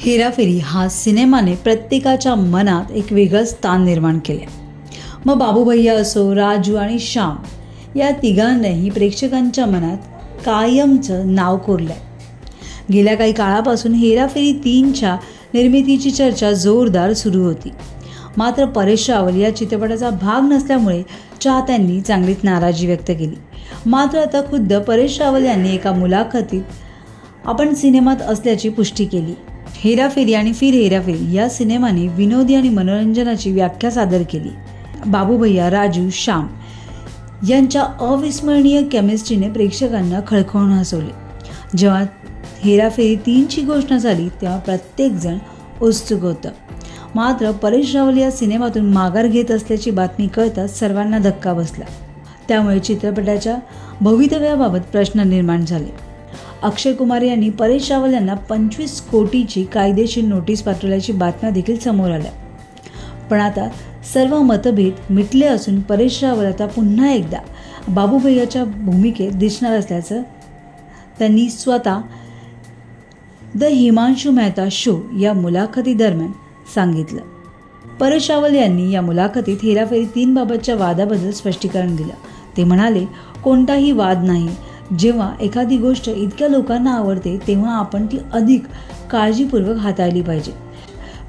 हेराफेरी हा सिनेमाने प्रत्येकाच्या मनात एक वेगळं स्थान निर्माण केले। मग बाबू भैया असो, राजू आणि श्याम या तिघांनाही प्रेक्षकांच्या मनात कायमचं नाव कोरलंय। गेल्या काही काळापासून हेराफेरी 3च्या निर्मितीची चर्चा जोरदार सुरू होती। मात्र परेश रावल या चित्रपटाचा भाग नसल्यामुळे चाहत्यांनी चांगलीच नाराजी व्यक्त केली। मात्र आता खुद्द परेश रावल यांनी एका मुलाखतीत आपण सिनेमात असल्याची पुष्टी केली। हेराफेरी आणि फिर हेराफेरी या सिनेमाने विनोदी आणि मनोरंजनाची व्याख्या सादर केली। बाबू भैया, राजू, श्याम यांच्या अविस्मरणीय केमिस्ट्रीने प्रेक्षकांना खळखळून हसवले। जेव्हा हेराफेरी 3ची घोषणा झाली तेव्हा प्रत्येकजण उत्सुक होतं। मात्र परेश रावल या सिनेमातून माघार घेत असल्याची बातमी कळताच सर्वांना धक्का बसला। त्यामुळे चित्रपटाच्या भवितव्याबाबत प्रश्न निर्माण झाले। अक्षय कुमार यांनी परेश रावल यांना 25 कोटीची कायदेशीर नोटीस पाठवल्याची बातम्या देखील समोर आल्या। पण आता सर्व मतभेद मिटले असून परेश रावल आता पुन्हा एकदा बाबू भैयाच्या भूमिकेत दिसणार असल्याचं त्यांनी स्वतः द हिमांशू मेहता शो या मुलाखतीदरम्यान सांगितलं। परेश रावल यांनी या मुलाखतीत हेराफेरी 3 बाबतच्या वादाबद्दल स्पष्टीकरण दिलं। ते म्हणाले, कोणताही वाद नाही। जेव्हा एखादी गोष्ट इतक्या लोकांना आवडते तेव्हा आपण ती अधिक काळजीपूर्वक हाताळली पाहिजे।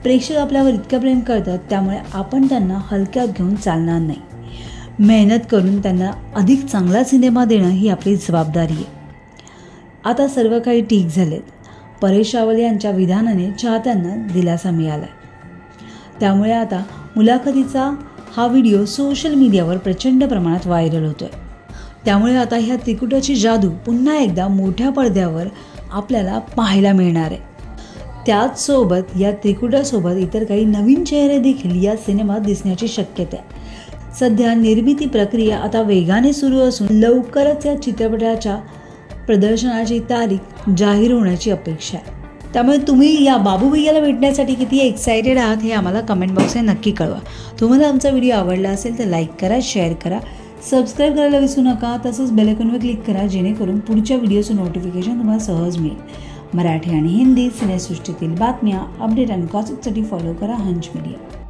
प्रेक्षक आपल्यावर इतकं प्रेम करतात त्यामुळे आपण त्यांना हलक्यात घेऊन चालणार नाही। मेहनत करून त्यांना अधिक चांगला सिनेमा देणं ही आपली जबाबदारी आहे। आता सर्व काही ठीक झालेत। परेश रावल यांच्या विधानाने चाहत्यांना दिलासा मिळाला। त्यामुळे आता मुलाखतीचा हा व्हिडिओ सोशल मीडियावर प्रचंड प्रमाणात व्हायरल होतोय। त्यामुळे आता ह्या त्रिकुटाची जादू पुन्हा एकदा मोठ्या पडद्यावर आपल्याला पाहायला मिळणार आहे। त्याचसोबत या त्रिकुटासोबत इतर काही नवीन चेहरे देखील या सिनेमात दिसण्याची शक्यता आहे। सध्या निर्मिती प्रक्रिया आता वेगाने सुरू असून लवकरच या चित्रपटाच्या प्रदर्शनाची तारीख जाहीर होण्याची अपेक्षा आहे। त्यामुळे तुम्ही या बाबू भैयाला भेटण्यासाठी किती एक्सायटेड आहात हे आम्हाला कमेंट बॉक्समध्ये नक्की कळवा। तुम्हाला आमचा व्हिडिओ आवडला असेल तर लाईक करा, शेअर करा, सबस्क्राईब करायला विसरू नका। तसंच बेल आयकॉनवर क्लिक करा जेणेकरून पुढच्या व्हिडिओचं नोटिफिकेशन तुम्हाला सहज मिळेल। मराठी आणि हिंदी सिनेसृष्टीतील बातम्या, अपडेट आणि गॉसिपसाठी फॉलो करा हंच मीडिया।